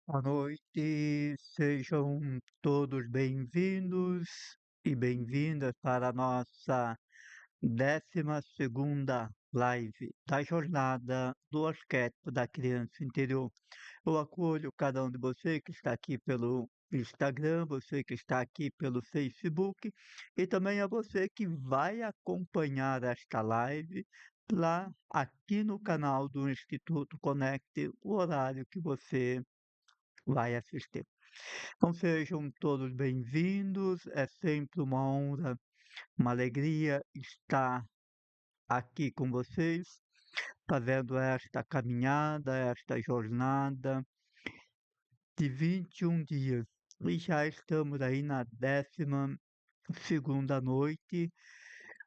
Boa noite, sejam todos bem-vindos e bem-vindas para a nossa 12ª live da jornada do arquétipo da criança interior. Eu acolho cada um de vocês que está aqui pelo Instagram, você que está aqui pelo Facebook e também a você que vai acompanhar esta live lá aqui no canal do Instituto Conecte, o horário que você vai assistir. Então sejam todos bem-vindos, é sempre uma honra, uma alegria estar aqui com vocês, fazendo esta caminhada, esta jornada de 21 dias. E já estamos aí na 12ª noite,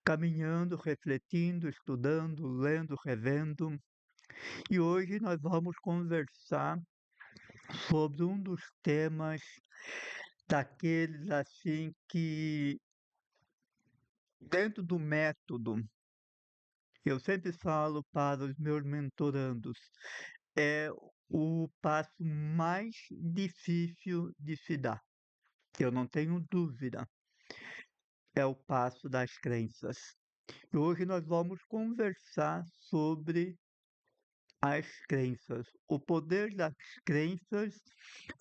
caminhando, refletindo, estudando, lendo, revendo. E hoje nós vamos conversar sobre um dos temas daqueles assim que, dentro do método, eu sempre falo para os meus mentorandos, é o passo mais difícil de se dar. Eu não tenho dúvida, é o passo das crenças. E hoje nós vamos conversar sobre as crenças, o poder das crenças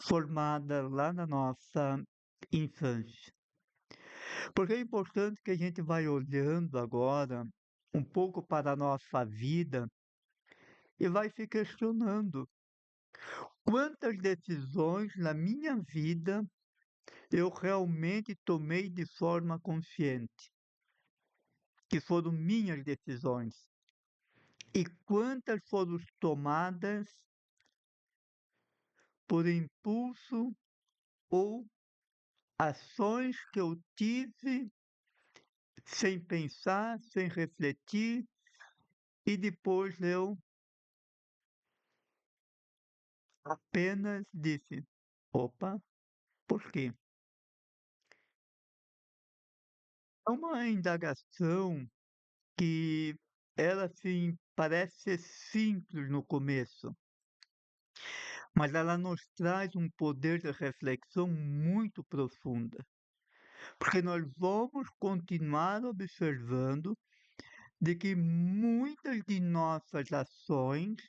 formadas lá na nossa infância. Porque é importante que a gente vai olhando agora um pouco para a nossa vida e vai se questionando quantas decisões na minha vida eu realmente tomei de forma consciente, que foram minhas decisões, e quantas foram tomadas por impulso ou ações que eu tive sem pensar, sem refletir, e depois eu apenas disse: opa, por quê? É uma indagação que ela, assim, parece ser simples no começo, mas ela nos traz um poder de reflexão muito profunda, porque nós vamos continuar observando de que muitas de nossas ações,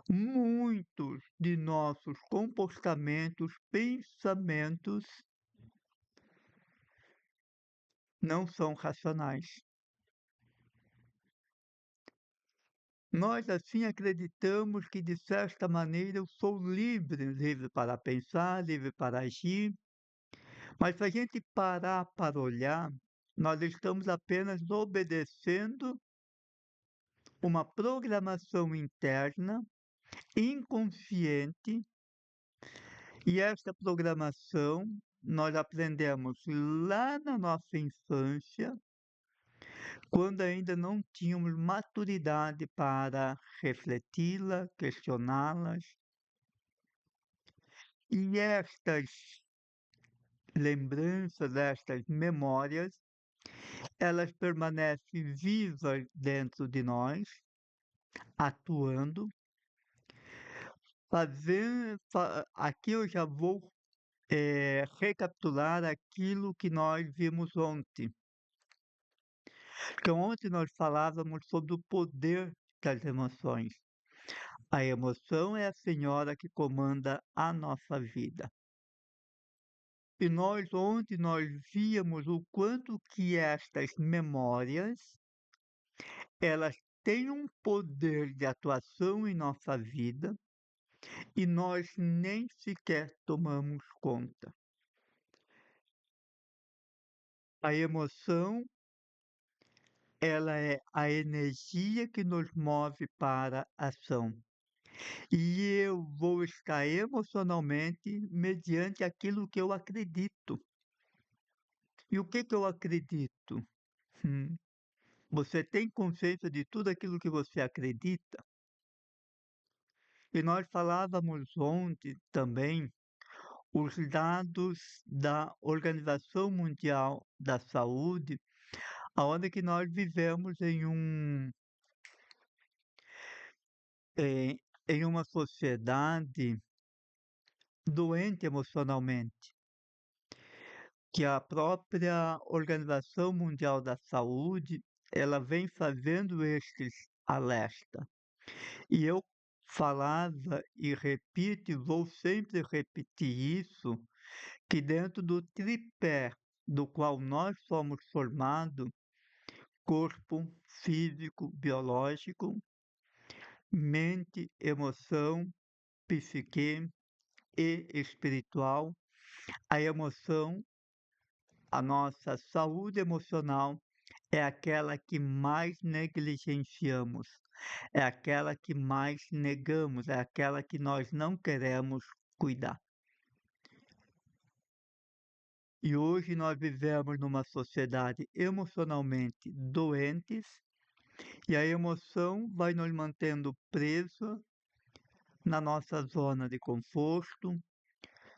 muitos de nossos comportamentos, pensamentos não são racionais. Nós assim acreditamos que de certa maneira eu sou livre, livre para pensar, livre para agir, mas se a gente parar para olhar, nós estamos apenas obedecendo uma programação interna, inconsciente, e esta programação nós aprendemos lá na nossa infância, quando ainda não tínhamos maturidade para refleti-la, questioná-las. E estas lembranças, estas memórias, elas permanecem vivas dentro de nós, atuando, aqui eu já vou recapitular aquilo que nós vimos ontem. Porque ontem nós falávamos sobre o poder das emoções. A emoção é a senhora que comanda a nossa vida. E ontem nós víamos o quanto que estas memórias, elas têm um poder de atuação em nossa vida e nós nem sequer tomamos conta. A emoção, ela é a energia que nos move para a ação. E eu vou estar emocionalmente mediante aquilo que eu acredito. E o que eu acredito? Hum, Você tem consciência de tudo aquilo que você acredita? E nós falávamos ontem também os dados da Organização Mundial da Saúde, aonde que nós vivemos em uma sociedade doente emocionalmente, que a própria Organização Mundial da Saúde, ela vem fazendo estes alerta. E eu falava e repito, e vou sempre repetir isso, que dentro do tripé do qual nós somos formados, corpo físico, biológico, mente, emoção, psique e espiritual, a emoção, a nossa saúde emocional é aquela que mais negligenciamos, é aquela que mais negamos, é aquela que nós não queremos cuidar. E hoje nós vivemos numa sociedade emocionalmente doentes e a emoção vai nos mantendo presos na nossa zona de conforto,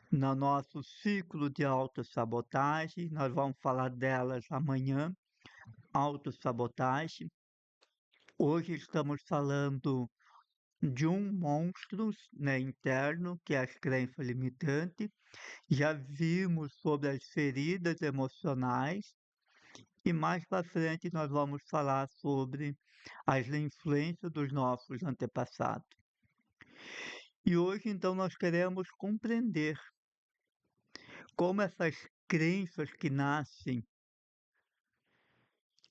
no nosso ciclo de autossabotagem. Nós vamos falar delas amanhã, autossabotagem. Hoje estamos falando de um monstro, né, interno, que é as crenças limitantes. Já vimos sobre as feridas emocionais e mais para frente nós vamos falar sobre as influências dos nossos antepassados. E hoje então nós queremos compreender como essas crenças que nascem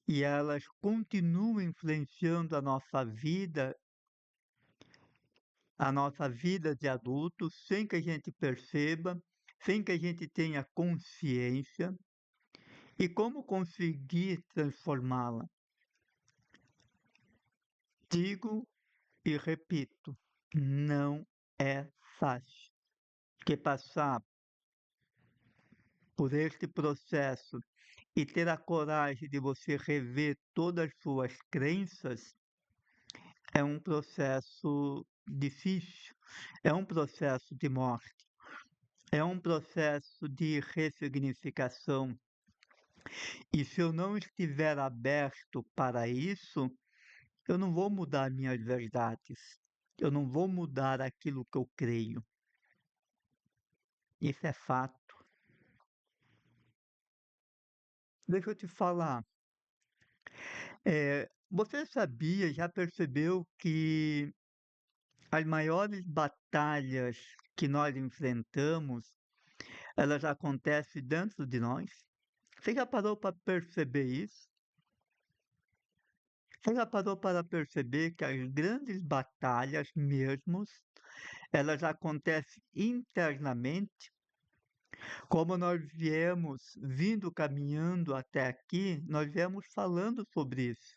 e elas continuam influenciando a nossa vida de adulto, sem que a gente perceba, sem que a gente tenha consciência, e como conseguir transformá-la. Digo e repito, não é fácil, porque passar por este processo e ter a coragem de você rever todas as suas crenças é um processo difícil, é um processo de morte, é um processo de ressignificação. E se eu não estiver aberto para isso, eu não vou mudar minhas verdades, eu não vou mudar aquilo que eu creio. Isso é fato. Deixa eu te falar, você sabia, já percebeu que as maiores batalhas que nós enfrentamos, elas acontecem dentro de nós? Você já parou para perceber isso? Você já parou para perceber que as grandes batalhas mesmo, elas acontecem internamente? Como nós vindo caminhando até aqui, nós viemos falando sobre isso.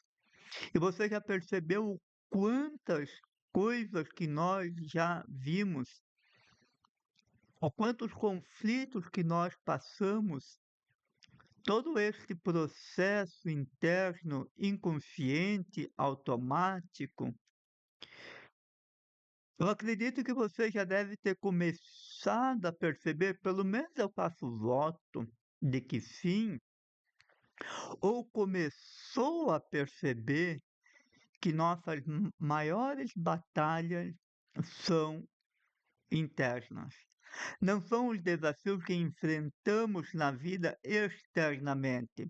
E você já percebeu quantas coisas que nós já vimos, ou quantos conflitos que nós passamos, todo este processo interno, inconsciente, automático, eu acredito que você já deve ter começado a perceber, pelo menos eu faço voto de que sim, ou começou a perceber que nossas maiores batalhas são internas. Não são os desafios que enfrentamos na vida externamente,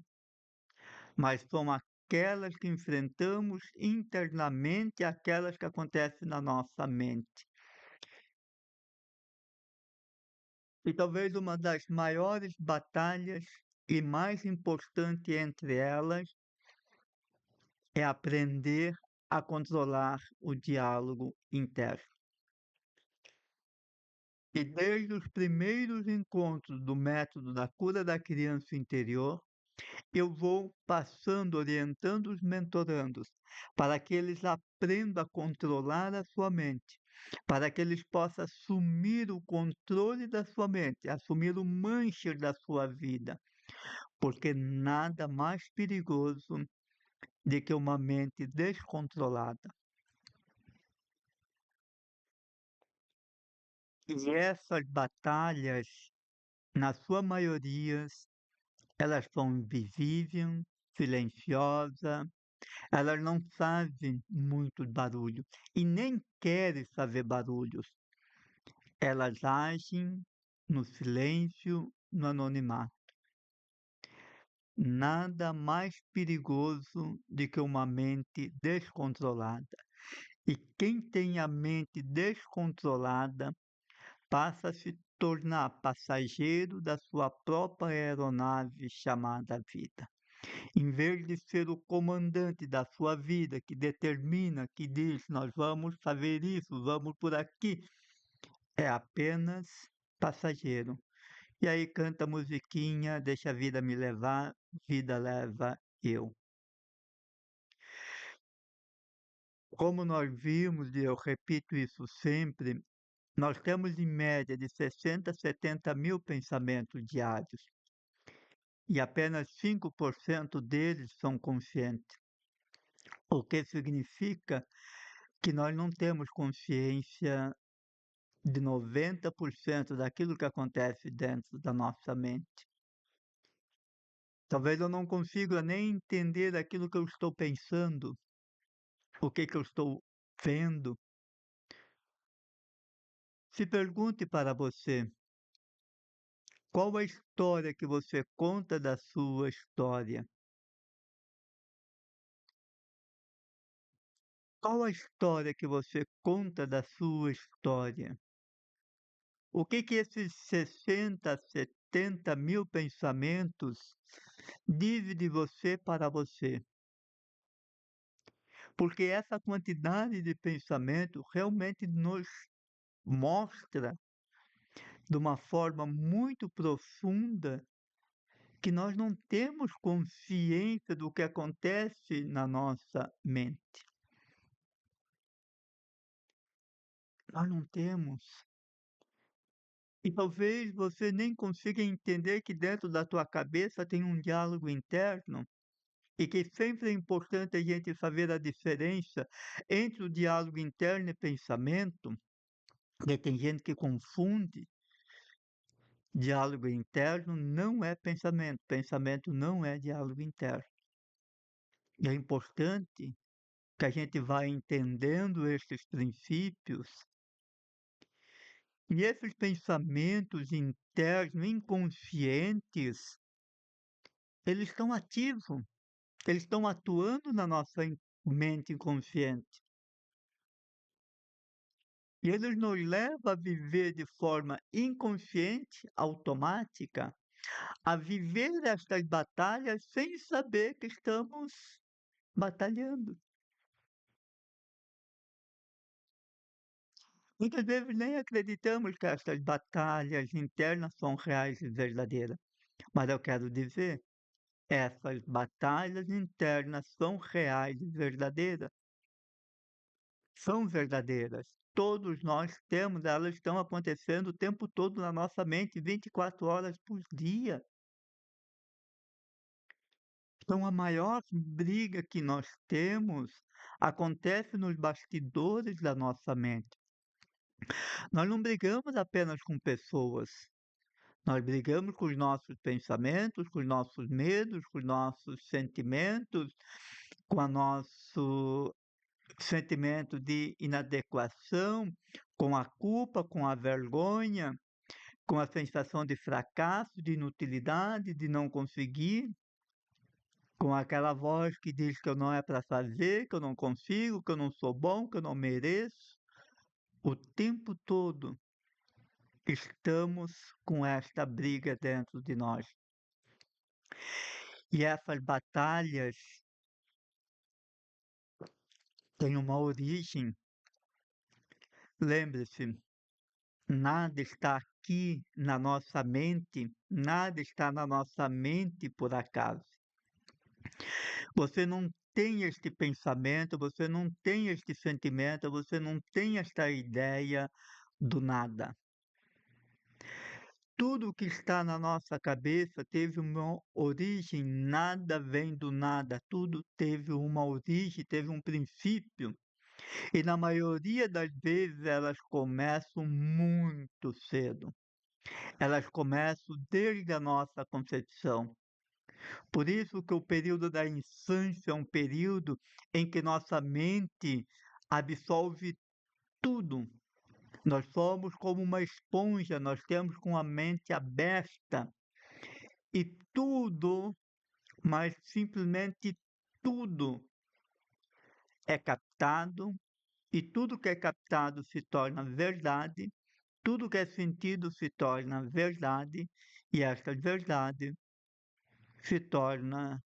mas são aquelas que enfrentamos internamente, aquelas que acontecem na nossa mente. E talvez uma das maiores batalhas e mais importante entre elas é aprender a controlar o diálogo interno. E desde os primeiros encontros do método da cura da criança interior, eu vou passando, orientando os mentorandos, para que eles aprendam a controlar a sua mente, para que eles possam assumir o controle da sua mente, assumir o manche da sua vida, porque nada mais perigoso do que uma mente descontrolada. E essas batalhas, na sua maioria, elas são invisíveis, silenciosas, elas não fazem muito barulho e nem querem fazer barulhos. Elas agem no silêncio, no anonimato. Nada mais perigoso do que uma mente descontrolada. E quem tem a mente descontrolada passa a se tornar passageiro da sua própria aeronave chamada vida. Em vez de ser o comandante da sua vida, que determina, que diz, nós vamos fazer isso, vamos por aqui, é apenas passageiro. E aí canta a musiquinha, deixa a vida me levar, vida leva eu. Como nós vimos, e eu repito isso sempre, nós temos em média de 60 a 70 mil pensamentos diários e apenas 5% deles são conscientes, o que significa que nós não temos consciência de 90% daquilo que acontece dentro da nossa mente. Talvez eu não consiga nem entender aquilo que eu estou pensando, o que eu estou vendo. Se pergunte para você, qual a história que você conta da sua história? Qual a história que você conta da sua história? O que esses 60, 70 mil pensamentos dizem de você para você? Porque essa quantidade de pensamento realmente nos mostra de uma forma muito profunda que nós não temos consciência do que acontece na nossa mente. Nós não temos. E talvez você nem consiga entender que dentro da tua cabeça tem um diálogo interno e que sempre é importante a gente saber a diferença entre o diálogo interno e pensamento, porque tem gente que confunde. Diálogo interno não é pensamento, pensamento não é diálogo interno. E é importante que a gente vá entendendo esses princípios e esses pensamentos internos, inconscientes, eles estão ativos, eles estão atuando na nossa mente inconsciente. E eles nos levam a viver de forma inconsciente, automática, a viver estas batalhas sem saber que estamos batalhando. Muitas vezes nem acreditamos que estas batalhas internas são reais e verdadeiras. Mas eu quero dizer, essas batalhas internas são reais e verdadeiras. São verdadeiras. Todos nós temos, elas estão acontecendo o tempo todo na nossa mente, 24 horas por dia. Então, a maior briga que nós temos acontece nos bastidores da nossa mente. Nós não brigamos apenas com pessoas, nós brigamos com os nossos pensamentos, com os nossos medos, com os nossos sentimentos, com o nosso sentimento de inadequação, com a culpa, com a vergonha, com a sensação de fracasso, de inutilidade, de não conseguir, com aquela voz que diz que eu não é para fazer, que eu não consigo, que eu não sou bom, que eu não mereço. O tempo todo estamos com esta briga dentro de nós. E essas batalhas têm uma origem. Lembre-se, nada está aqui na nossa mente, nada está na nossa mente por acaso. Você não tem este pensamento, você não tem este sentimento, você não tem esta ideia do nada. Tudo que está na nossa cabeça teve uma origem, nada vem do nada, tudo teve uma origem, teve um princípio. E na maioria das vezes elas começam muito cedo. Elas começam desde a nossa concepção. Por isso que o período da infância é um período em que nossa mente absorve tudo. Nós somos como uma esponja, nós temos com a mente aberta e tudo, mas simplesmente tudo é captado e tudo que é captado se torna verdade, tudo que é sentido se torna verdade e esta verdade se torna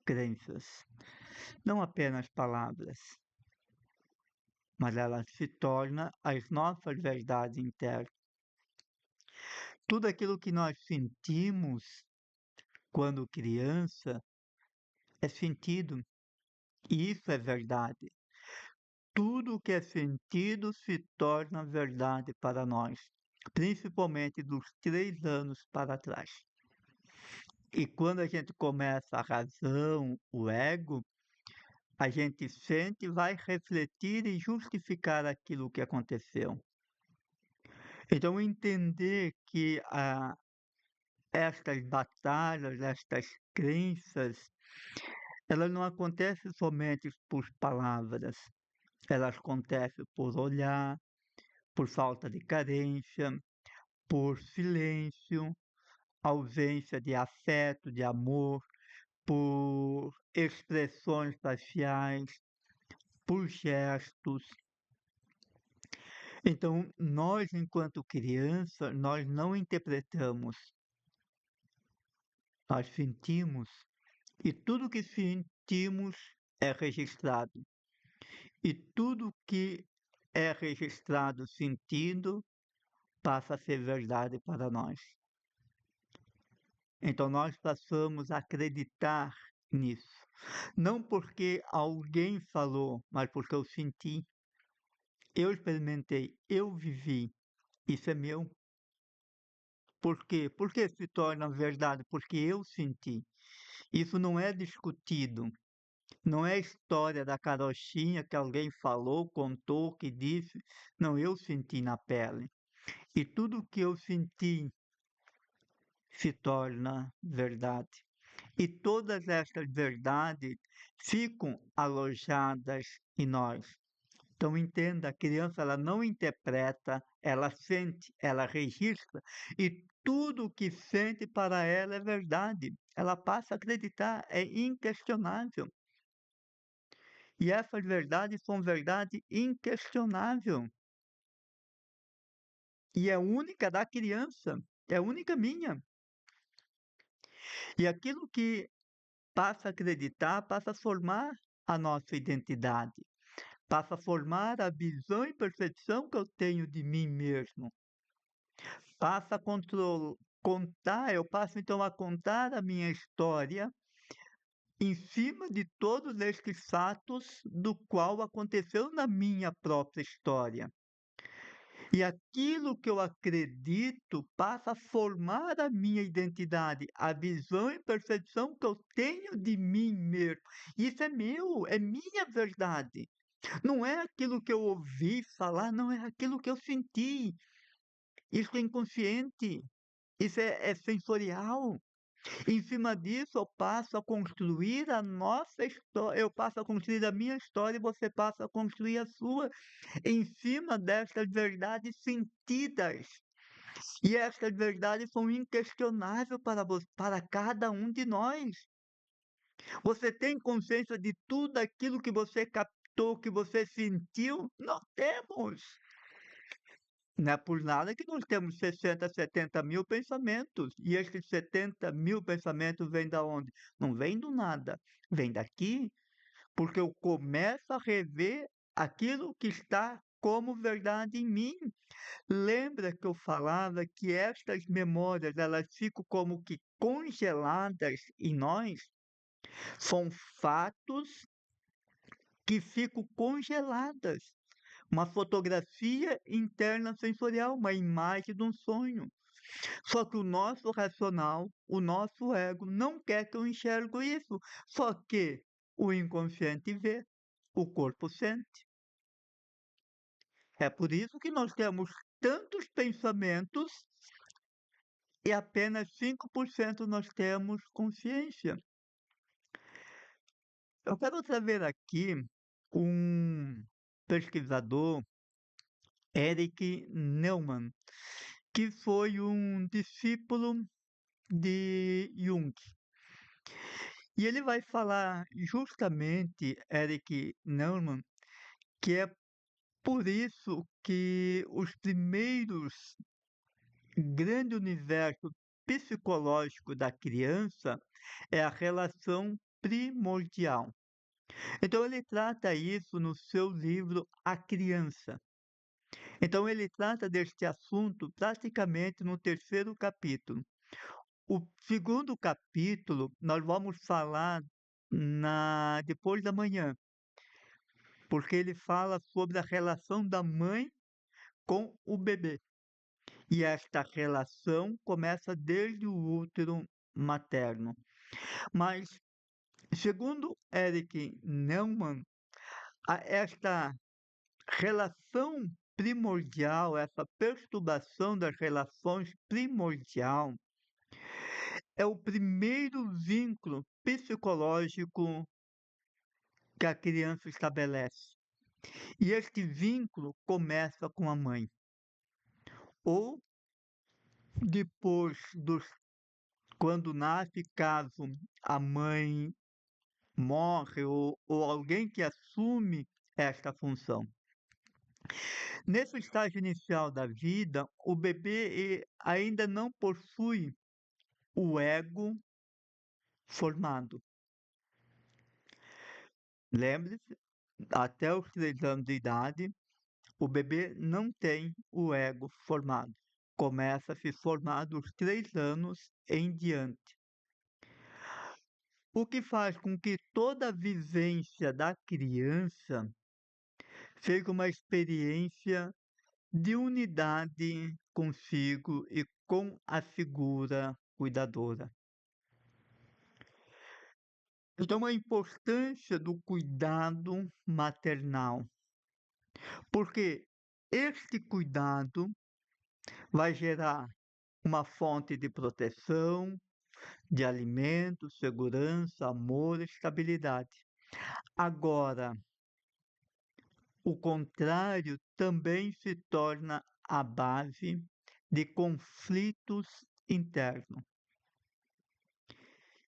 crenças. Não apenas palavras, mas ela se torna as nossas verdades internas. Tudo aquilo que nós sentimos quando criança é sentido, e isso é verdade. Tudo que é sentido se torna verdade para nós, principalmente dos 3 anos para trás. E quando a gente começa a razão, o ego, a gente sente, vai refletir e justificar aquilo que aconteceu. Então, entender que estas batalhas, estas crenças, elas não acontecem somente por palavras, elas acontecem por olhar, por falta de carência, por silêncio, ausência de afeto, de amor, por expressões faciais, por gestos. Então, nós, enquanto criança, nós não interpretamos, nós sentimos, e tudo que sentimos é registrado. E tudo que é registrado sentindo passa a ser verdade para nós. Então nós passamos a acreditar nisso. Não porque alguém falou, mas porque eu senti, eu experimentei, eu vivi. Isso é meu. Por quê? Por que se torna verdade? Porque eu senti. Isso não é discutido. Não é história da carochinha que alguém falou, contou, que disse. Não, eu senti na pele. E tudo que eu senti se torna verdade. E todas estas verdades ficam alojadas em nós. Então entenda, a criança ela não interpreta, ela sente, ela registra e tudo que sente para ela é verdade. Ela passa a acreditar, é inquestionável. E essas verdades são verdade inquestionável. E é única da criança, é única minha. E aquilo que passa a acreditar, passa a formar a nossa identidade, passa a formar a visão e percepção que eu tenho de mim mesmo, passa a contar, eu passo então a contar a minha história em cima de todos estes fatos do qual aconteceu na minha própria história. E aquilo que eu acredito passa a formar a minha identidade, a visão e percepção que eu tenho de mim mesmo. Isso é meu, é minha verdade. Não é aquilo que eu ouvi falar, não é aquilo que eu senti. Isso é inconsciente, isso é sensorial. Em cima disso, eu passo a construir a nossa história, eu passo a construir a minha história e você passa a construir a sua em cima destas verdades sentidas. E estas verdades são inquestionáveis para cada um de nós. Você tem consciência de tudo aquilo que você captou, que você sentiu? Nós temos. Não é por nada que nós temos 60, 70 mil pensamentos. E esses 70 mil pensamentos vêm da onde? Não vem do nada. Vem daqui, porque eu começo a rever aquilo que está como verdade em mim. Lembra que eu falava que estas memórias, elas ficam como que congeladas em nós? São fatos que ficam congeladas. Uma fotografia interna sensorial, uma imagem de um sonho. Só que o nosso racional, o nosso ego, não quer que eu enxergue isso. Só que o inconsciente vê, o corpo sente. É por isso que nós temos tantos pensamentos e apenas 5% nós temos consciência. Eu quero trazer aqui um pesquisador Erich Neumann, que foi um discípulo de Jung. E ele vai falar justamente, Erich Neumann, que é por isso que os primeiros grande universo psicológico da criança é a relação primordial. Então ele trata isso no seu livro A Criança. Então ele trata deste assunto praticamente no terceiro capítulo. O segundo capítulo nós vamos falar na depois da manhã, porque ele fala sobre a relação da mãe com o bebê. E esta relação começa desde o útero materno. Mas, segundo Erich Neumann, esta relação primordial, essa perturbação das relações primordial, é o primeiro vínculo psicológico que a criança estabelece. E este vínculo começa com a mãe. Ou depois dos quando nasce, caso a mãe morre ou alguém que assume esta função. Nesse estágio inicial da vida, o bebê ainda não possui o ego formado. Lembre-se, até os 3 anos de idade, o bebê não tem o ego formado. Começa a se formar dos 3 anos em diante. O que faz com que toda a vivência da criança seja uma experiência de unidade consigo e com a figura cuidadora. Então, a importância do cuidado maternal, porque este cuidado vai gerar uma fonte de proteção, de alimento, segurança, amor, estabilidade. Agora, o contrário também se torna a base de conflitos internos.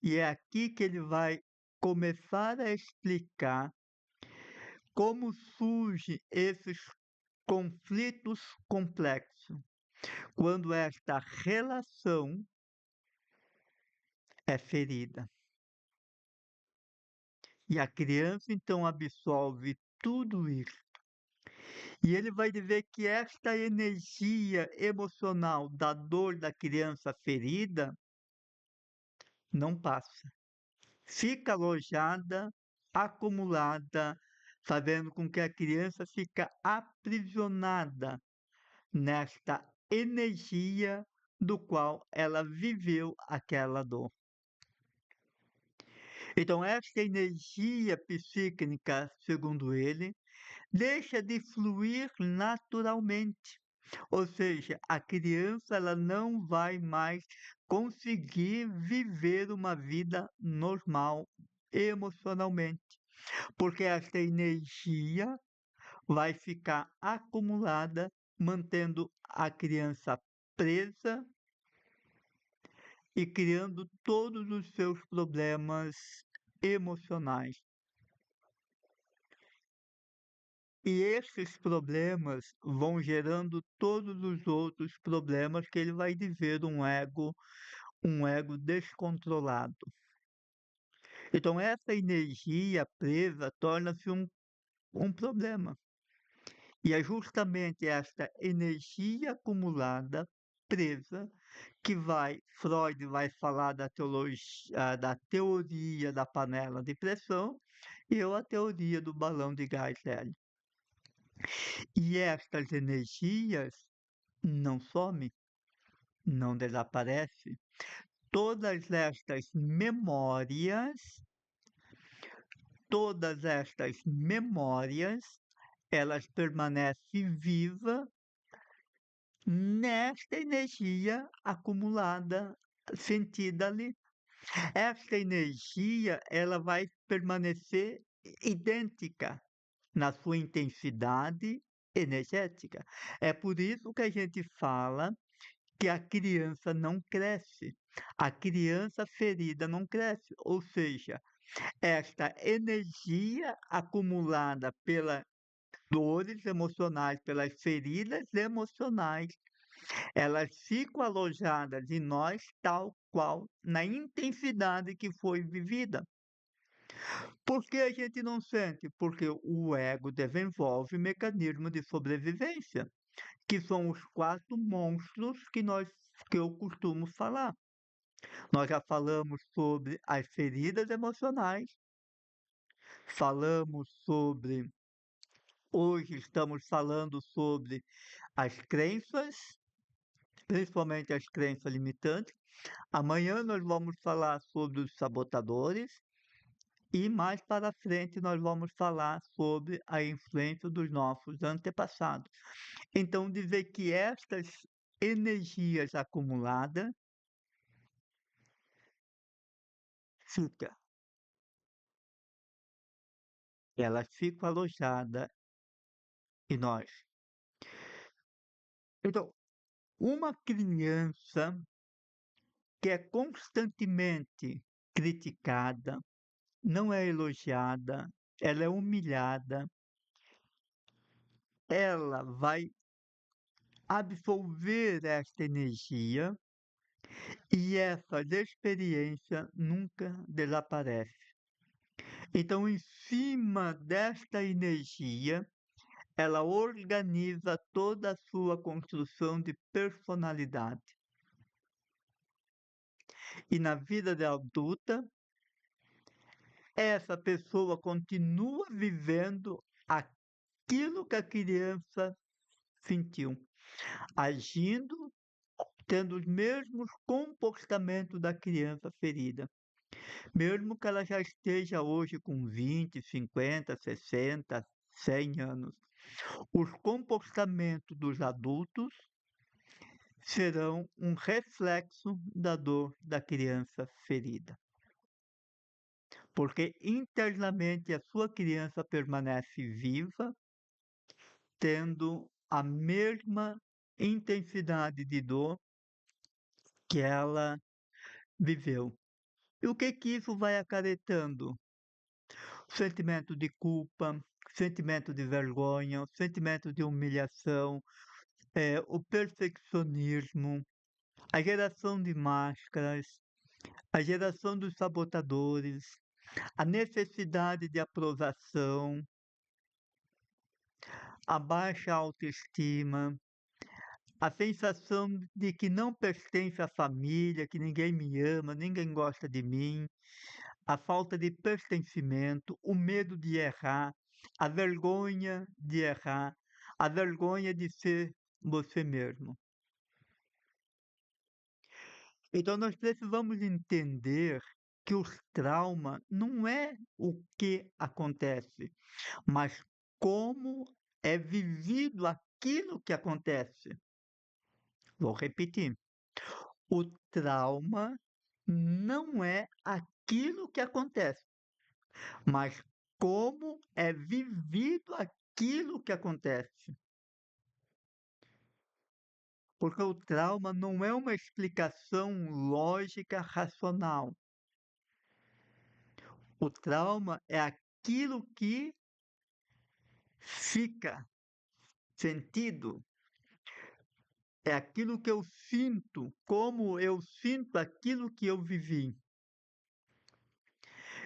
E é aqui que ele vai começar a explicar como surgem esses conflitos complexos, quando esta relação é ferida. E a criança então absorve tudo isso. E ele vai dizer que esta energia emocional da dor da criança ferida não passa. Fica alojada, acumulada, fazendo com que a criança fique aprisionada nesta energia do qual ela viveu aquela dor. Então, esta energia psíquica, segundo ele, deixa de fluir naturalmente. Ou seja, a criança ela não vai mais conseguir viver uma vida normal emocionalmente, porque esta energia vai ficar acumulada, mantendo a criança presa e criando todos os seus problemas emocionais. E esses problemas vão gerando todos os outros problemas que ele vai dizer um ego descontrolado. Então essa energia presa torna-se um problema. E é justamente esta energia acumulada, presa, que Freud vai falar da teoria da panela de pressão e eu a teoria do balão de gás hélio. E estas energias não somem, não desaparecem. Todas estas memórias, elas permanecem vivas nesta energia acumulada, sentida ali. Esta energia, ela vai permanecer idêntica na sua intensidade, energética. É por isso que a gente fala que a criança não cresce. A criança ferida não cresce, ou seja, esta energia acumulada pelas dores emocionais, pelas feridas emocionais, elas ficam alojadas em nós tal qual na intensidade que foi vivida. Por que a gente não sente? Porque o ego desenvolve mecanismos de sobrevivência, que são os 4 monstros que eu costumo falar. Nós já falamos sobre as feridas emocionais, falamos sobre hoje estamos falando sobre as crenças, principalmente as crenças limitantes. Amanhã nós vamos falar sobre os sabotadores e mais para frente nós vamos falar sobre a influência dos nossos antepassados. Então dizer que estas energias acumuladas fica, elas ficam alojadas em nós. Então, uma criança que é constantemente criticada, não é elogiada, ela é humilhada, ela vai absorver esta energia e essa experiência nunca desaparece. Então, em cima desta energia, ela organiza toda a sua construção de personalidade. E na vida de adulta, essa pessoa continua vivendo aquilo que a criança sentiu, agindo, tendo os mesmos comportamentos da criança ferida. Mesmo que ela já esteja hoje com 20, 50, 60, 100 anos. Os comportamentos dos adultos serão um reflexo da dor da criança ferida. Porque internamente a sua criança permanece viva, tendo a mesma intensidade de dor que ela viveu. E o que que isso vai acarretando? Sentimento de culpa, sentimento de vergonha, sentimento de humilhação, o perfeccionismo, a geração de máscaras, a geração dos sabotadores, a necessidade de aprovação, a baixa autoestima, a sensação de que não pertence à família, que ninguém me ama, ninguém gosta de mim, a falta de pertencimento, o medo de errar, a vergonha de errar, a vergonha de ser você mesmo. Então nós precisamos entender que os traumas não é o que acontece, mas como é vivido aquilo que acontece. Vou repetir. O trauma não é aquilo que acontece, mas como é vivido aquilo que acontece. Porque o trauma não é uma explicação lógica, racional. O trauma é aquilo que fica sentido, é aquilo que eu sinto, como eu sinto aquilo que eu vivi.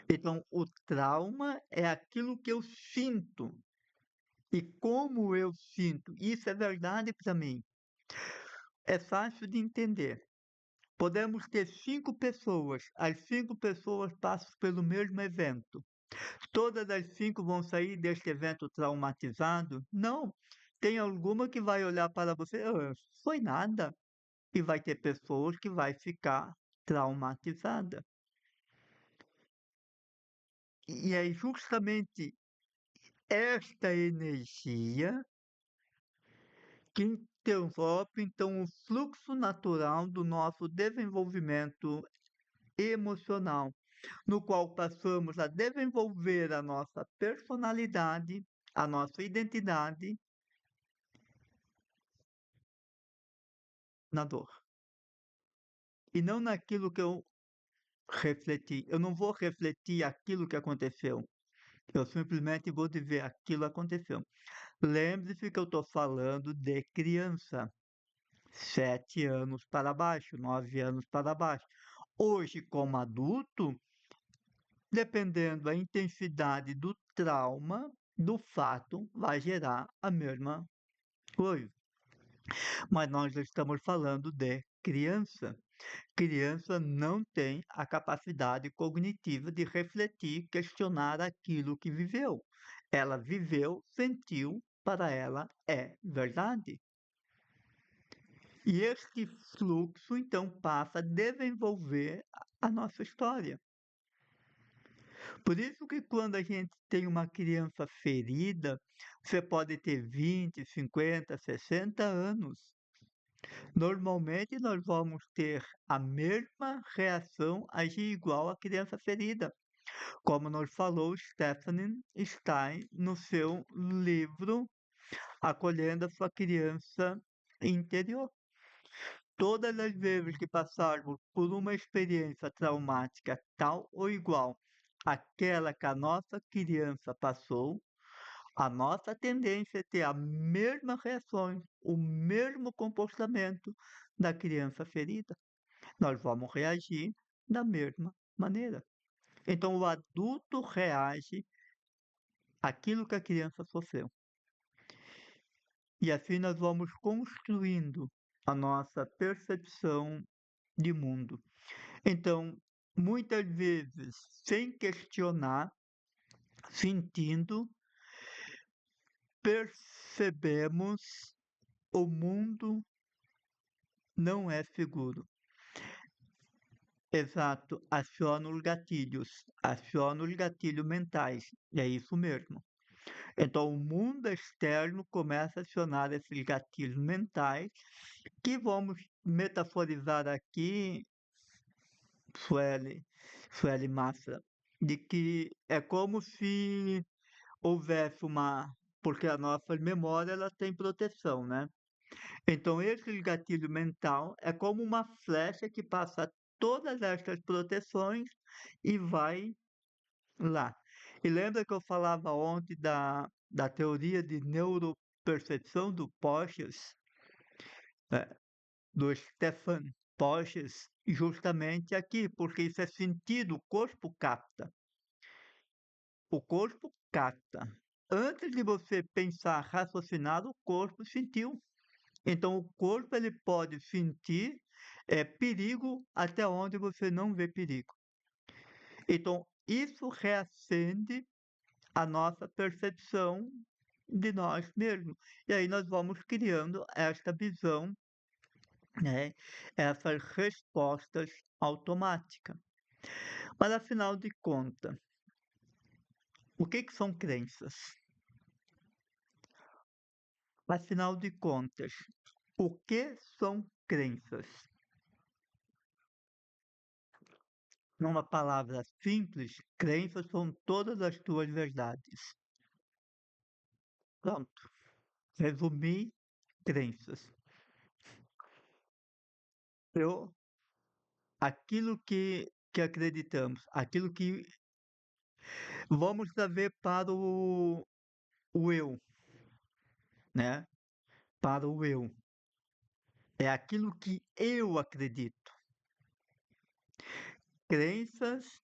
Então, o trauma é aquilo que eu sinto e como eu sinto. Isso é verdade para mim. É fácil de entender. Podemos ter 5 pessoas, as 5 pessoas passam pelo mesmo evento. Todas as 5 vão sair deste evento traumatizado? Não. Tem alguma que vai olhar para você, "Ah, foi nada", e vai ter pessoas que vai ficar traumatizada. E é justamente esta energia que interrompe, então, o fluxo natural do nosso desenvolvimento emocional, no qual passamos a desenvolver a nossa personalidade, a nossa identidade, na dor. E não naquilo que eu refleti. Eu não vou refletir aquilo que aconteceu. Eu simplesmente vou dizer aquilo aconteceu. Lembre-se que eu estou falando de criança, 7 anos para baixo, 9 anos para baixo. Hoje, como adulto, dependendo da intensidade do trauma, do fato, vai gerar a mesma coisa. Mas nós estamos falando de criança. Criança não tem a capacidade cognitiva de refletir, questionar aquilo que viveu. Ela viveu, sentiu, para ela é verdade. E este fluxo, então, passa a desenvolver a nossa história. Por isso que quando a gente tem uma criança ferida, você pode ter 20, 50, 60 anos. Normalmente nós vamos ter a mesma reação, agir igual à criança ferida. Como nos falou Stephanie Stein no seu livro Acolhendo a Sua Criança Interior. Todas as vezes que passarmos por uma experiência traumática tal ou igual àquela que a nossa criança passou, a nossa tendência é ter a mesma reação, o mesmo comportamento da criança ferida. Nós vamos reagir da mesma maneira. Então, o adulto reage àquilo que a criança sofreu. E assim nós vamos construindo a nossa percepção de mundo. Então, muitas vezes, sem questionar, sentindo, percebemos o mundo não é seguro. Exato, aciona os gatilhos mentais, é isso mesmo. Então, o mundo externo começa a acionar esses gatilhos mentais, que vamos metaforizar aqui, Sueli Massa, de que é como se houvesse uma. Porque a nossa memória ela tem proteção, né? Então, esse gatilho mental é como uma flecha que passa todas essas proteções e vai lá. E lembra que eu falava ontem da teoria de neuropercepção do Porges, né, do Stefan Porges, justamente aqui, porque isso é sentido, o corpo capta. O corpo capta. Antes de você pensar, raciocinar, o corpo sentiu. Então, o corpo ele pode sentir perigo até onde você não vê perigo. Então, isso reacende a nossa percepção de nós mesmos. E aí nós vamos criando esta visão, né, essas respostas automáticas. Mas afinal de contas, o que são crenças? Afinal de contas, o que são crenças? Numa palavra simples, crenças são todas as tuas verdades. Pronto. Resumi crenças. Eu, aquilo que acreditamos, aquilo que vamos trazer para o eu, né? Para o eu. É aquilo que eu acredito. Crenças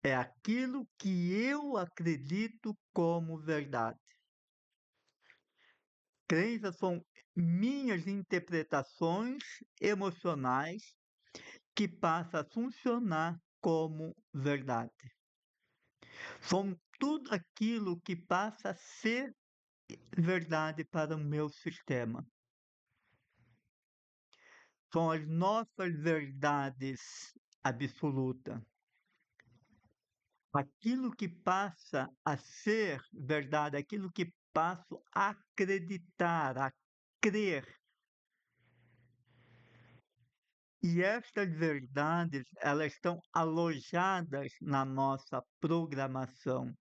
é aquilo que eu acredito como verdade. Crenças são minhas interpretações emocionais que passam a funcionar como verdade. São tudo aquilo que passa a ser verdade para o meu sistema. São as nossas verdades absolutas. Aquilo que passa a ser verdade, aquilo que passo a acreditar, a crer. E estas verdades, elas estão alojadas na nossa programação.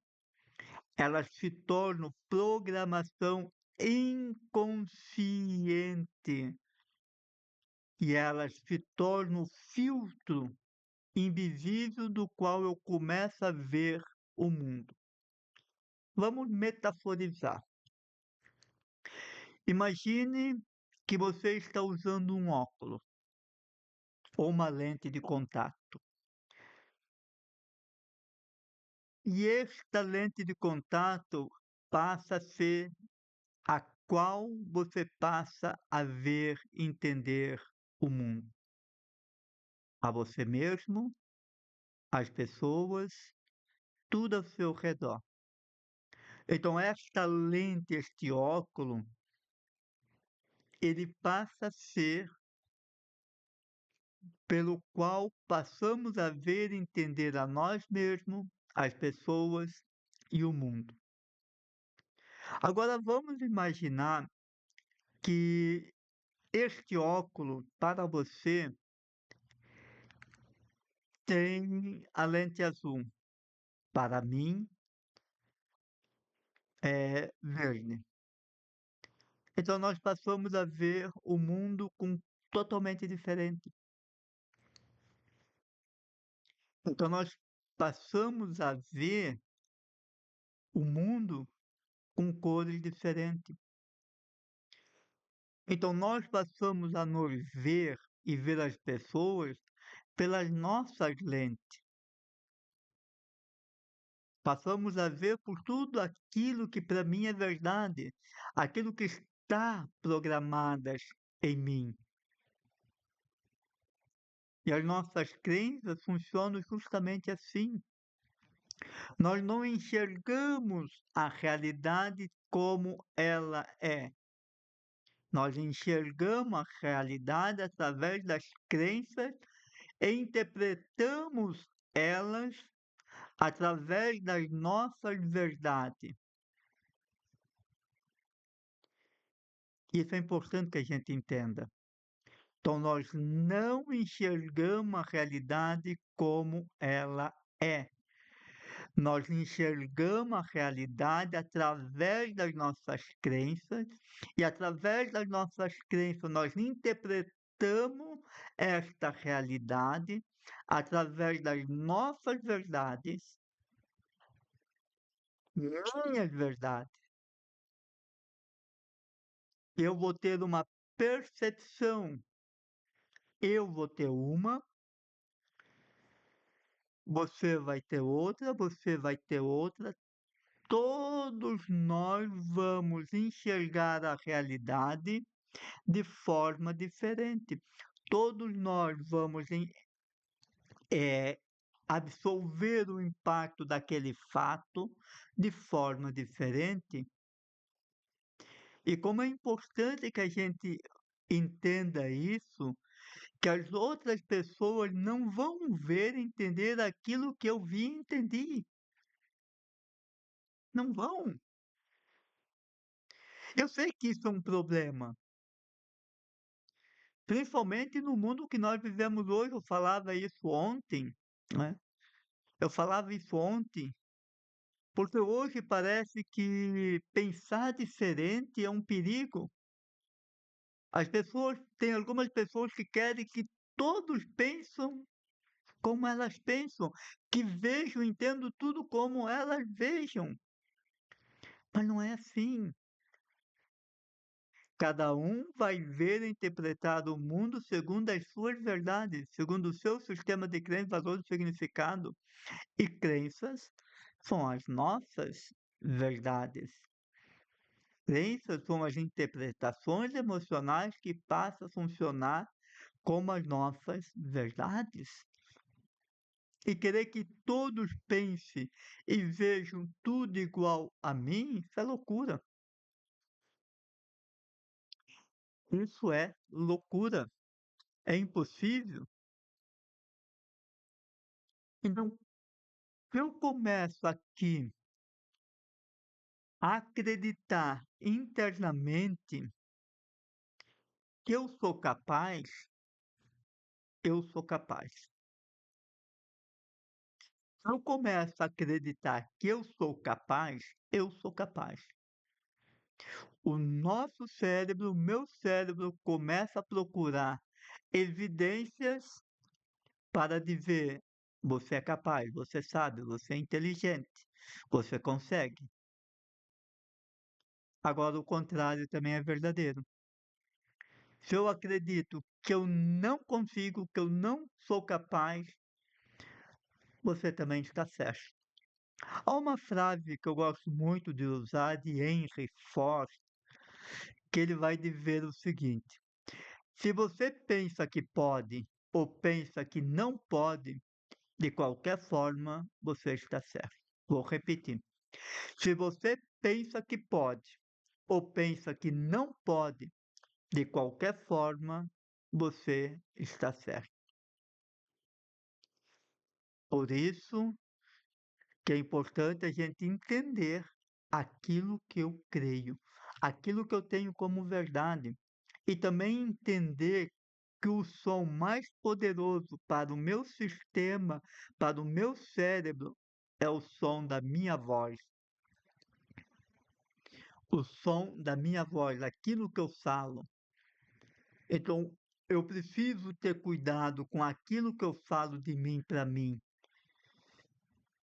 Elas se tornam programação inconsciente. e elas se tornam o filtro invisível do qual eu começo a ver o mundo. Vamos metaforizar. Imagine que você está usando um óculos ou uma lente de contato. E esta lente de contato passa a ser a qual você passa a ver, entender o mundo. A você mesmo, as pessoas, tudo ao seu redor. Então, esta lente, este óculos, ele passa a ser pelo qual passamos a ver e entender a nós mesmos, as pessoas e o mundo. Agora vamos imaginar que este óculos, para você, tem a lente azul. Para mim, é verde. Então nós passamos a ver o mundo totalmente diferente. Então nós passamos a ver o mundo com cores diferentes. Então nós passamos a nos ver e ver as pessoas pelas nossas lentes. Passamos a ver por tudo aquilo que para mim é verdade, aquilo que está programadas em mim. E as nossas crenças funcionam justamente assim. Nós não enxergamos a realidade como ela é. Nós enxergamos a realidade através das crenças e interpretamos elas através das nossas verdades. Isso é importante que a gente entenda. Então, nós não enxergamos a realidade como ela é. Nós enxergamos a realidade através das nossas crenças, e através das nossas crenças nós interpretamos esta realidade através das nossas verdades, minhas verdades. Eu vou ter uma percepção, eu vou ter uma, você vai ter outra, você vai ter outra. Todos nós vamos enxergar a realidade de forma diferente. Todos nós vamos absorver o impacto daquele fato de forma diferente. E como é importante que a gente entenda isso, que as outras pessoas não vão ver e entender aquilo que eu vi e entendi. Não vão. Eu sei que isso é um problema, principalmente no mundo que nós vivemos hoje. Eu falava isso ontem, né? Eu falava isso ontem, porque hoje parece que pensar diferente é um perigo. As pessoas, tem algumas pessoas que querem que todos pensam como elas pensam, que vejam, entendam tudo como elas vejam. Mas não é assim. Cada um vai ver e interpretar o mundo segundo as suas verdades, segundo o seu sistema de crenças, valores e significado. E crenças são as nossas verdades. Crenças são as interpretações emocionais que passam a funcionar como as nossas verdades. E querer que todos pensem e vejam tudo igual a mim, isso é loucura. Isso é loucura. É impossível. Então, se eu começo aqui a acreditar internamente que eu sou capaz, eu sou capaz. Se eu começo a acreditar que eu sou capaz, eu sou capaz. O nosso cérebro, o meu cérebro, começa a procurar evidências para dizer: você é capaz, você sabe, você é inteligente, você consegue. Agora, o contrário também é verdadeiro. Se eu acredito que eu não consigo, que eu não sou capaz, você também está certo. Há uma frase que eu gosto muito de usar de Henry Ford, que ele vai dizer o seguinte: se você pensa que pode ou pensa que não pode, de qualquer forma você está certo. Vou repetir. Se você pensa que pode ou pensa que não pode, de qualquer forma você está certo. Por isso que é importante a gente entender aquilo que eu creio, aquilo que eu tenho como verdade, e também entender que o som mais poderoso para o meu sistema, para o meu cérebro, é o som da minha voz. O som da minha voz, aquilo que eu falo. Então, eu preciso ter cuidado com aquilo que eu falo de mim para mim,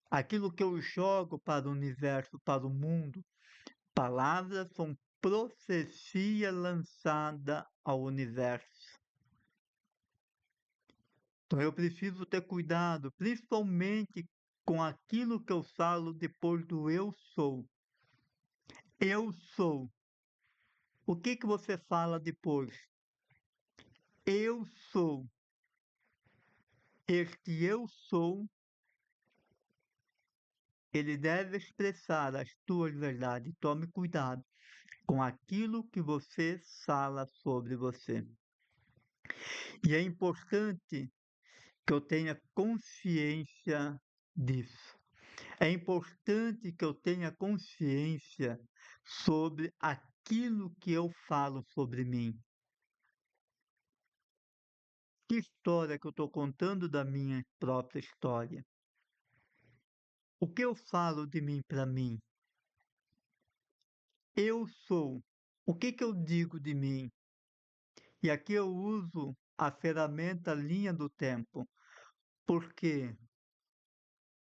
aquilo que eu jogo para o universo, para o mundo. Palavras são profecia lançada ao universo. Então eu preciso ter cuidado, principalmente com aquilo que eu falo depois do eu sou. Eu sou. O que que você fala depois? Eu sou. Este eu sou, ele deve expressar as tuas verdades. Tome cuidado com aquilo que você fala sobre você. E é importante que eu tenha consciência disso. É importante que eu tenha consciência sobre aquilo que eu falo sobre mim. Que história que eu estou contando da minha própria história? O que eu falo de mim para mim? Eu sou. O que que eu digo de mim? E aqui eu uso a ferramenta linha do tempo, porque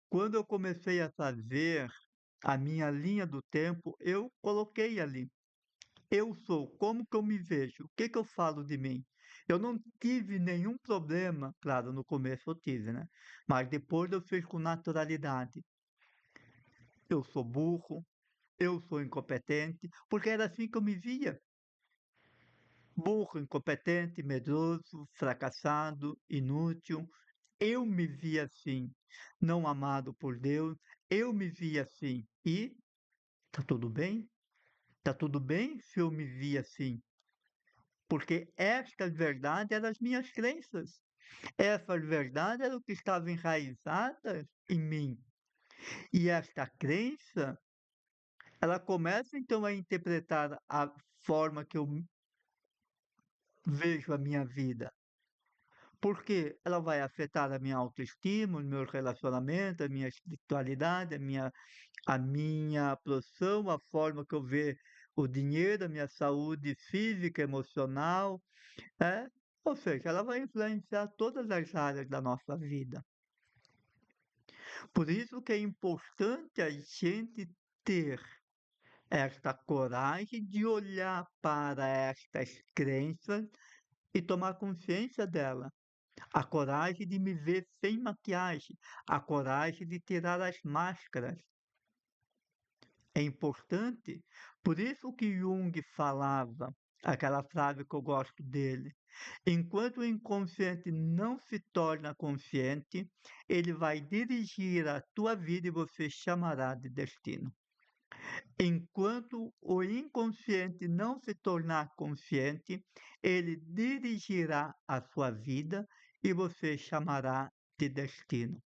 quando eu comecei a fazer a minha linha do tempo, eu coloquei ali. Eu sou, como que eu me vejo? O que que eu falo de mim? Eu não tive nenhum problema, claro, no começo eu tive, né? Mas depois eu fiz com naturalidade. Eu sou burro, eu sou incompetente, porque era assim que eu me via. Burro, incompetente, medroso, fracassado, inútil. Eu me via assim, não amado por Deus. Eu me via assim. E tá tudo bem? Tá tudo bem se eu me via assim? Porque esta verdade eram as minhas crenças. Essa verdade era o que estava enraizada em mim. E esta crença, ela começa então a interpretar a forma que eu vejo a minha vida. Porque ela vai afetar a minha autoestima, o meu relacionamento, a minha espiritualidade, a minha profissão, a forma que eu vejo o dinheiro, a minha saúde física, emocional, é? Ou seja, ela vai influenciar todas as áreas da nossa vida. Por isso que é importante a gente ter esta coragem de olhar para estas crenças e tomar consciência dela. A coragem de me ver sem maquiagem, a coragem de tirar as máscaras. É importante, por isso que Jung falava, aquela frase que eu gosto dele: enquanto o inconsciente não se torna consciente, ele vai dirigir a tua vida e você chamará de destino. Enquanto o inconsciente não se tornar consciente, ele dirigirá a sua vida e você chamará de destino.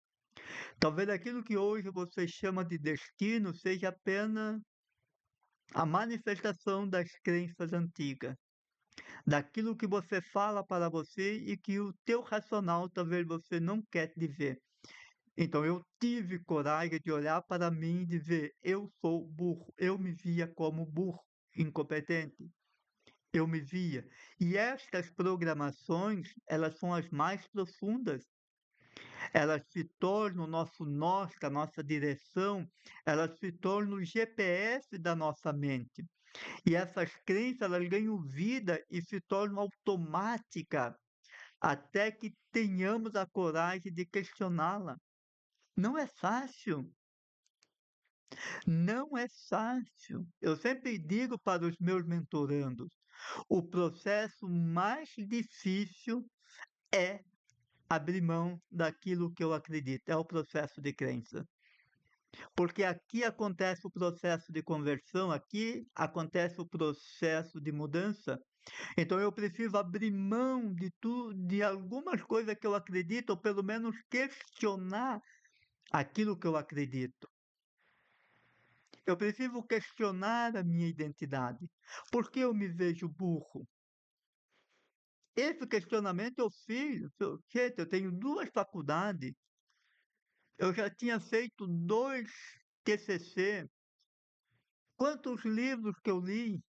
Talvez aquilo que hoje você chama de destino seja apenas a manifestação das crenças antigas, daquilo que você fala para você e que o teu racional talvez você não quer dizer. Então eu tive coragem de olhar para mim e dizer: eu sou burro. Eu me via como burro, incompetente. eu me via. E estas programações, elas são as mais profundas. Elas se tornam o nosso norte, a nossa direção, elas se tornam o GPS da nossa mente. E essas crenças, elas ganham vida e se tornam automáticas até que tenhamos a coragem de questioná-la. Não é fácil, não é fácil. Eu sempre digo para os meus mentorandos, o processo mais difícil é abrir mão daquilo que eu acredito, é o processo de crença. Porque aqui acontece o processo de conversão, aqui acontece o processo de mudança. Então eu preciso abrir mão de tudo, de algumas coisas que eu acredito, ou pelo menos questionar aquilo que eu acredito. Eu preciso questionar a minha identidade. Por que eu me vejo burro? Esse questionamento eu fiz. Gente, eu tenho 2 faculdades, eu já tinha feito 2 TCC. Quantos livros que eu li?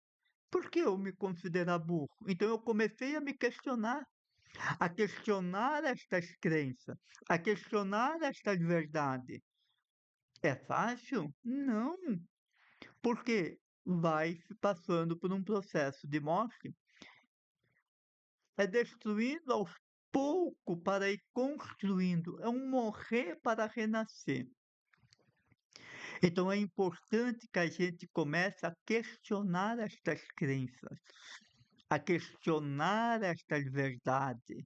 Por que eu me considerar burro? Então eu comecei a questionar estas crenças, a questionar estas verdades. É fácil? Não, porque vai se passando por um processo de morte, é destruindo aos poucos para ir construindo, é um morrer para renascer. Então é importante que a gente comece a questionar estas crenças, a questionar estas verdades.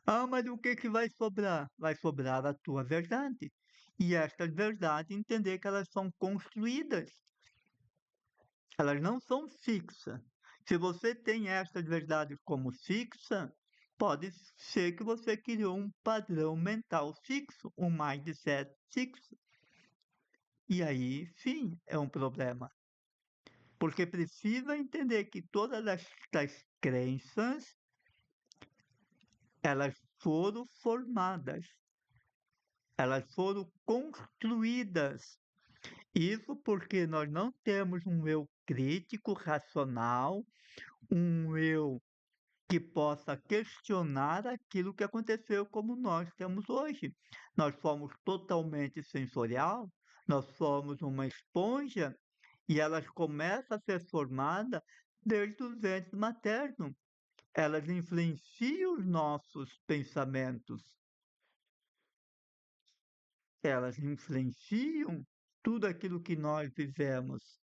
Ah, mas o que que vai sobrar? Vai sobrar a tua verdade. E estas verdades, entender que elas são construídas, elas não são fixas. Se você tem estas verdades como fixa, pode ser que você criou um padrão mental fixo, um mindset fixo. E aí, sim, é um problema. Porque precisa entender que todas estas crenças, elas foram formadas, elas foram construídas. Isso porque nós não temos um eu crítico, racional, um eu que possa questionar aquilo que aconteceu como nós temos hoje. Nós somos totalmente sensorial, nós somos uma esponja e elas começam a ser formadas desde o ventre materno. Elas influenciam os nossos pensamentos, elas influenciam tudo aquilo que nós vivemos.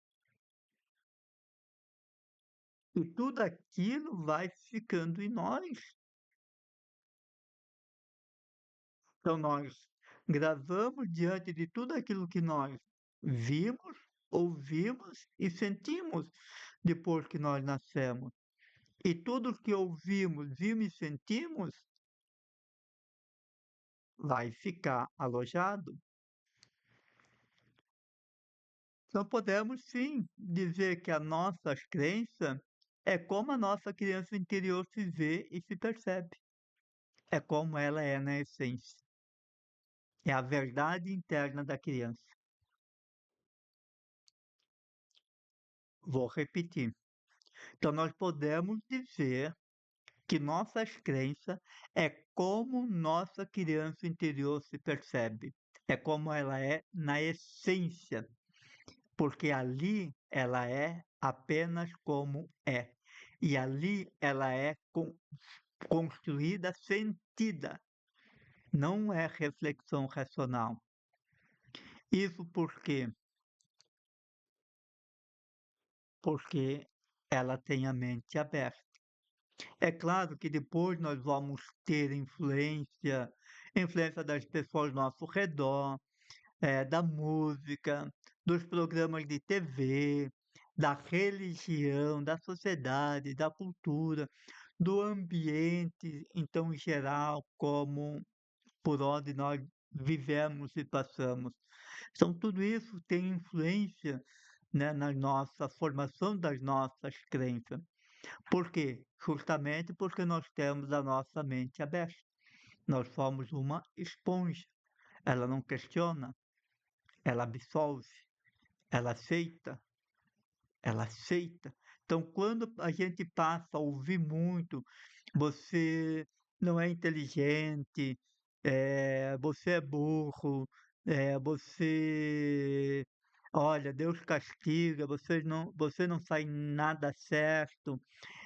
E tudo aquilo vai ficando em nós. Então, nós gravamos diante de tudo aquilo que nós vimos, ouvimos e sentimos depois que nós nascemos. E tudo que ouvimos, vimos e sentimos vai ficar alojado. Então, podemos sim dizer que a nossa crença é como a nossa criança interior se vê e se percebe. É como ela é na essência. É a verdade interna da criança. Vou repetir. Então, nós podemos dizer que nossas crenças é como nossa criança interior se percebe. É como ela é na essência, porque ali ela é apenas como é. E ali ela é construída, sentida, não é reflexão racional. Isso porque ela tem a mente aberta. É claro que depois nós vamos ter influência das pessoas ao nosso redor, da música, dos programas de TV, da religião, da sociedade, da cultura, do ambiente, então, em geral, como por onde nós vivemos e passamos. Então, tudo isso tem influência, né, na nossa formação das nossas crenças. Por quê? Justamente porque nós temos a nossa mente aberta. Nós somos uma esponja. Ela não questiona, ela absolve, ela aceita, ela aceita. Então, quando a gente passa a ouvir muito, você não é inteligente, você é burro, você, olha, Deus castiga, você não faz nada certo,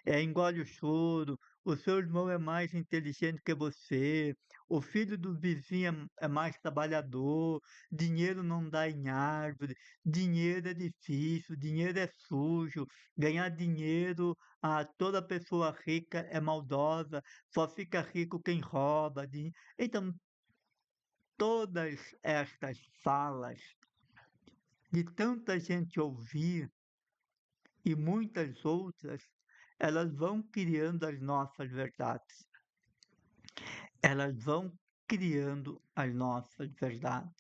engole o choro, o seu irmão é mais inteligente que você, o filho do vizinho é mais trabalhador, dinheiro não dá em árvore, dinheiro é difícil, dinheiro é sujo, ganhar dinheiro, toda pessoa rica é maldosa, só fica rico quem rouba. Então, todas estas falas de tanta gente ouvir e muitas outras, elas vão criando as nossas verdades. Elas vão criando as nossas verdades.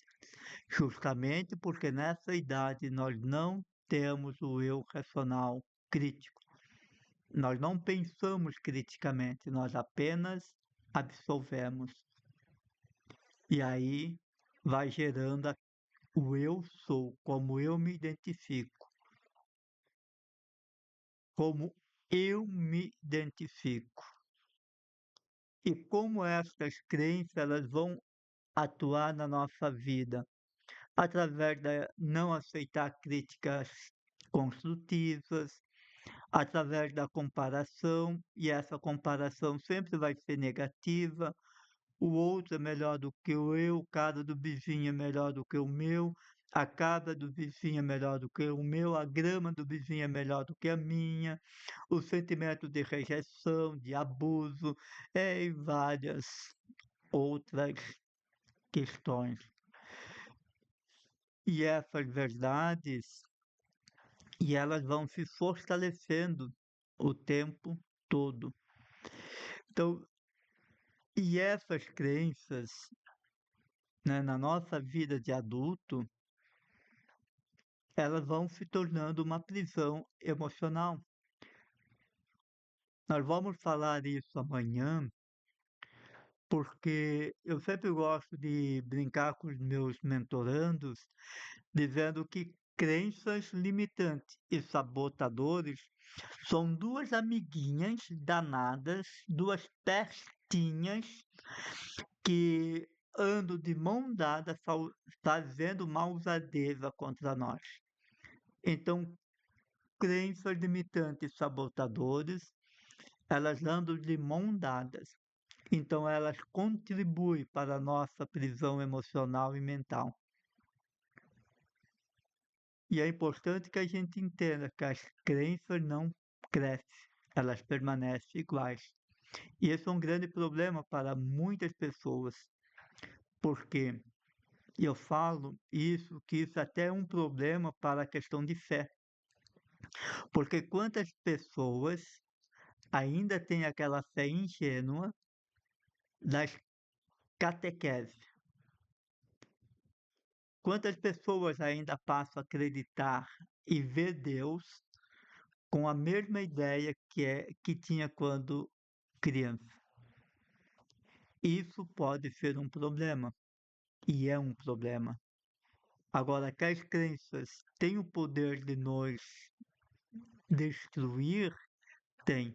Justamente porque nessa idade nós não temos o eu racional crítico. Nós não pensamos criticamente, nós apenas absolvemos. E aí vai gerando o eu sou, como eu me identifico, como eu me identifico. E como essas crenças elas vão atuar na nossa vida, através de não aceitar críticas construtivas, através da comparação, e essa comparação sempre vai ser negativa. O outro é melhor do que o eu, o cara do vizinho é melhor do que o meu, a cabra do vizinho é melhor do que o meu, a grama do vizinho é melhor do que a minha, o sentimento de rejeição, de abuso, e várias outras questões. E essas verdades, e elas vão se fortalecendo o tempo todo. Então, e essas crenças, né, na nossa vida de adulto, elas vão se tornando uma prisão emocional. Nós vamos falar isso amanhã, porque eu sempre gosto de brincar com os meus mentorandos, dizendo que crenças limitantes e sabotadores são duas amiguinhas danadas, duas pestinhas que andam de mão dada fazendo maldadeza contra nós. Então, crenças limitantes e sabotadores, elas andam de mão dadas. Então, elas contribuem para a nossa prisão emocional e mental. E é importante que a gente entenda que as crenças não crescem, elas permanecem iguais. E esse é um grande problema para muitas pessoas, porque eu falo isso, que isso até é um problema para a questão de fé. Porque quantas pessoas ainda têm aquela fé ingênua das catequeses? Quantas pessoas ainda passam a acreditar e ver Deus com a mesma ideia que tinha quando criança? Isso pode ser um problema, e é um problema. Agora, que as crenças têm o poder de nos destruir, tem.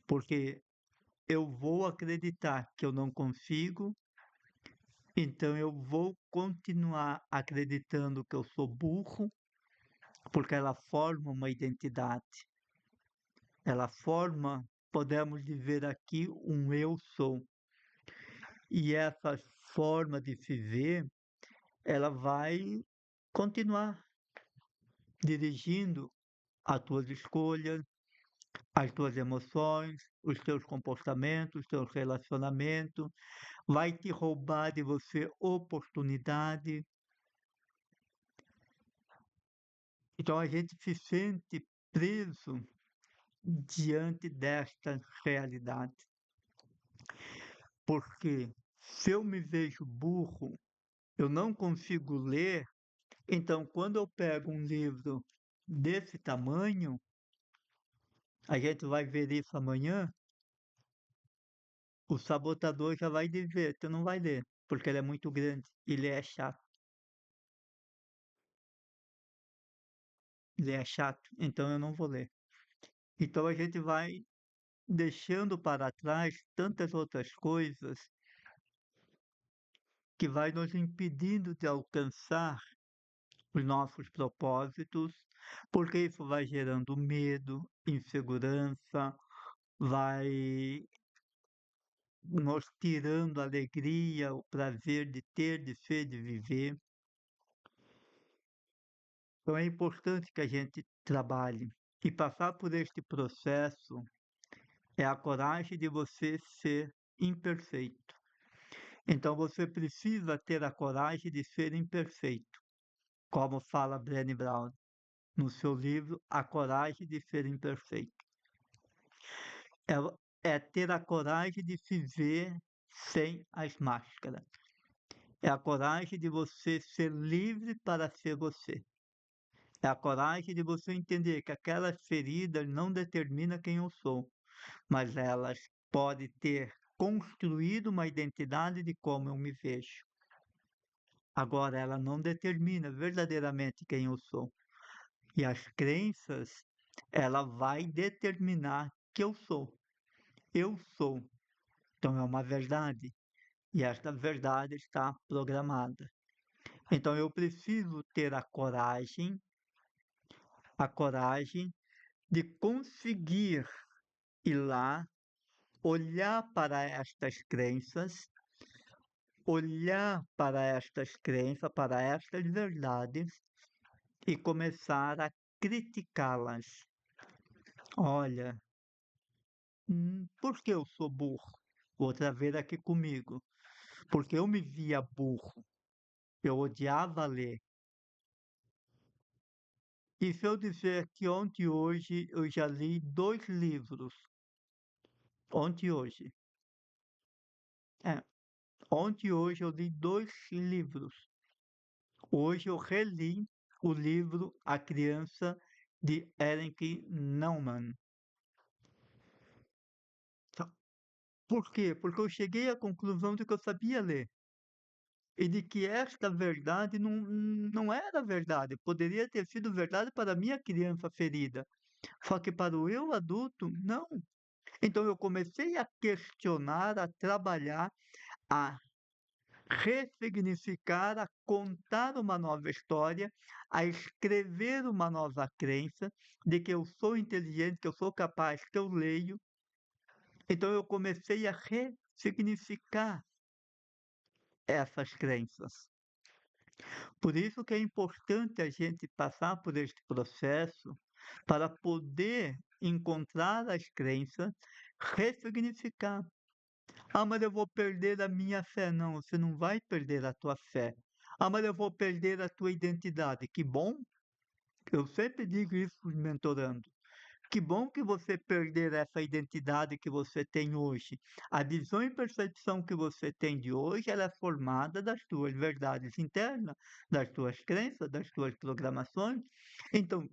Porque eu vou acreditar que eu não consigo, então eu vou continuar acreditando que eu sou burro, porque ela forma uma identidade. Ela forma, podemos dizer aqui, um eu sou. E essa forma de se ver, ela vai continuar dirigindo as tuas escolhas, as tuas emoções, os teus comportamentos, os teus relacionamentos, vai te roubar de você oportunidade. Então a gente se sente preso diante desta realidade. Porque se eu me vejo burro, eu não consigo ler, então quando eu pego um livro desse tamanho, a gente vai ver isso amanhã, o sabotador já vai dizer, tu não vai ler, porque ele é muito grande, ele é chato. Ele é chato, então eu não vou ler. Então a gente vai deixando para trás tantas outras coisas que vai nos impedindo de alcançar os nossos propósitos, porque isso vai gerando medo, insegurança, vai nos tirando a alegria, o prazer de ter, de ser, de viver. Então é importante que a gente trabalhe. E passar por este processo é a coragem de você ser imperfeito. Então você precisa ter a coragem de ser imperfeito, como fala Brené Brown no seu livro A Coragem de Ser Imperfeito. É ter a coragem de se ver sem as máscaras. É a coragem de você ser livre para ser você. É a coragem de você entender que aquelas feridas não determinam quem eu sou, mas elas podem ter construído uma identidade de como eu me vejo. Agora, ela não determina verdadeiramente quem eu sou. E as crenças, ela vai determinar que eu sou. Eu sou. Então, é uma verdade. E esta verdade está programada. Então, eu preciso ter a coragem de conseguir ir lá, olhar para estas crenças, para estas verdades e começar a criticá-las. Olha, por que eu sou burro? Outra vez aqui comigo. Porque eu me via burro. Eu odiava ler. E se eu dizer que ontem e hoje eu já li 2 livros. Ontem e hoje. É, ontem e hoje eu li 2 livros. Hoje eu reli o livro A Criança de Erich Neumann. Por quê? Porque eu cheguei à conclusão de que eu sabia ler. E de que esta verdade não era verdade. Poderia ter sido verdade para a minha criança ferida. Só que para o eu adulto, não. Então eu comecei a questionar, a trabalhar, a ressignificar, a contar uma nova história, a escrever uma nova crença de que eu sou inteligente, que eu sou capaz, que eu leio. Então eu comecei a ressignificar essas crenças. Por isso que é importante a gente passar por este processo para poder encontrar as crenças, ressignificar. Ah, mas eu vou perder a minha fé. Não, você não vai perder a tua fé. Ah, mas eu vou perder a tua identidade. Que bom. Eu sempre digo isso mentorando. Que bom que você perder essa identidade que você tem hoje. A visão e percepção que você tem de hoje, ela é formada das tuas verdades internas, das tuas crenças, das tuas programações. Então,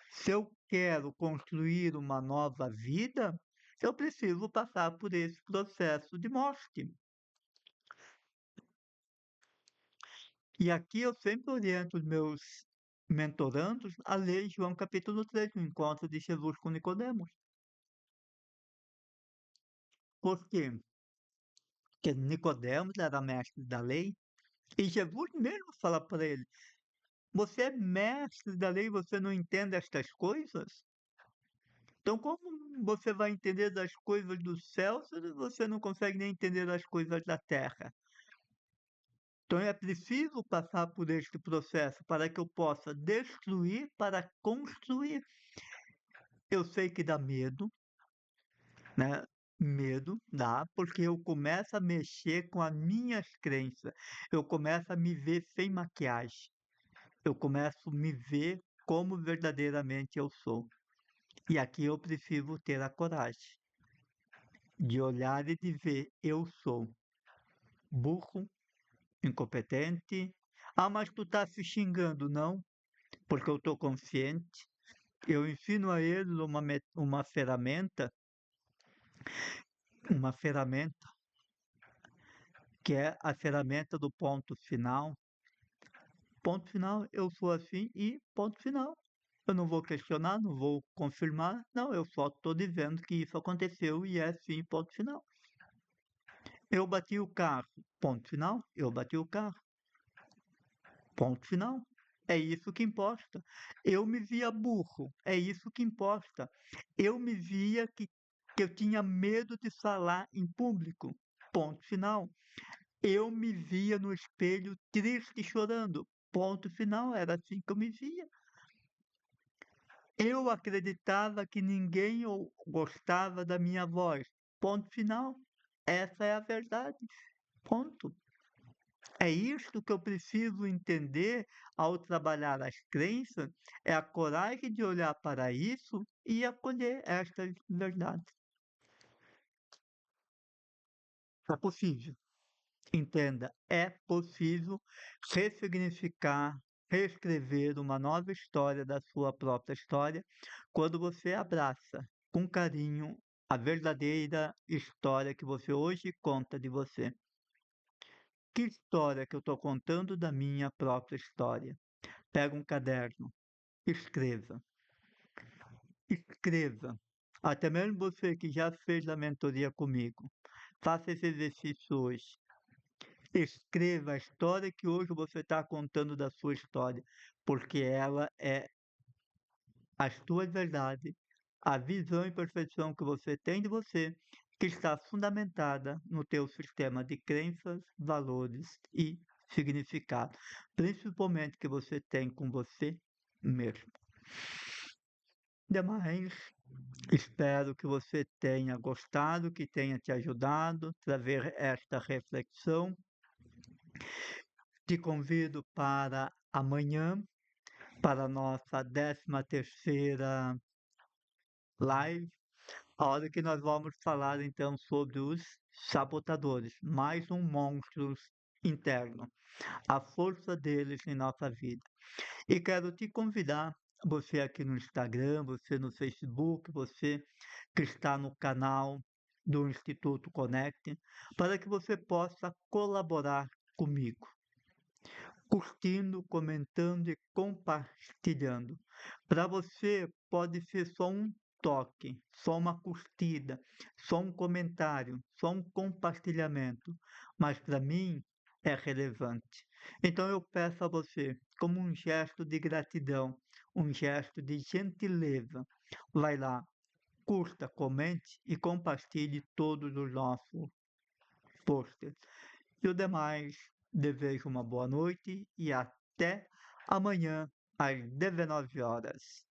se eu quero construir uma nova vida, eu preciso passar por esse processo de morte. E aqui eu sempre oriento os meus mentorandos a ler João capítulo 3, o encontro de Jesus com Nicodemos. Por quê? Que Nicodemos era mestre da lei, e Jesus mesmo fala para ele: você é mestre da lei e você não entende estas coisas? Então, como você vai entender das coisas do céu se você não consegue nem entender das coisas da terra? Então, é preciso passar por este processo para que eu possa destruir para construir. Eu sei que dá medo, né? Medo dá, porque eu começo a mexer com as minhas crenças. Eu começo a me ver sem maquiagem. Eu começo a me ver como verdadeiramente eu sou. E aqui eu preciso ter a coragem de olhar e de ver eu sou burro, incompetente. Ah, mas tu tá se xingando, não? Porque eu estou consciente. Eu ensino a eles uma ferramenta que é a ferramenta do ponto final. Ponto final, eu sou assim e ponto final. Eu não vou questionar, não vou confirmar, não, eu só estou dizendo que isso aconteceu e é assim, ponto final. Eu bati o carro, ponto final, eu bati o carro, ponto final. É isso que importa. Eu me via burro, é isso que importa. Eu me via que eu tinha medo de falar em público, ponto final. Eu me via no espelho triste e chorando, ponto final, era assim que eu me via. Eu acreditava que ninguém gostava da minha voz. Ponto final. Essa é a verdade. Ponto. É isto que eu preciso entender ao trabalhar as crenças, é a coragem de olhar para isso e acolher estas verdades. É possível. Entenda, é possível ressignificar, reescrever uma nova história da sua própria história quando você abraça com carinho a verdadeira história que você hoje conta de você. Que história que eu estou contando da minha própria história? Pega um caderno, escreva, escreva. Até mesmo você que já fez a mentoria comigo, faça esse exercício hoje. Escreva a história que hoje você está contando da sua história, porque ela é as tuas verdades, a visão e percepção que você tem de você, que está fundamentada no teu sistema de crenças, valores e significado, principalmente que você tem com você mesmo. Demais, espero que você tenha gostado, que tenha te ajudado a trazer esta reflexão. Te convido para amanhã, para a nossa 13ª live, a hora que nós vamos falar então sobre os sabotadores, mais um monstro interno, a força deles em nossa vida. E quero te convidar, você aqui no Instagram, você no Facebook, você que está no canal do Instituto Connect, para que você possa colaborar comigo, curtindo, comentando e compartilhando. Para você pode ser só um toque, só uma curtida, só um comentário, só um compartilhamento, mas para mim é relevante. Então eu peço a você, como um gesto de gratidão, um gesto de gentileza, vai lá, curta, comente e compartilhe todos os nossos posts. E o demais, desejo uma boa noite e até amanhã às 19 horas.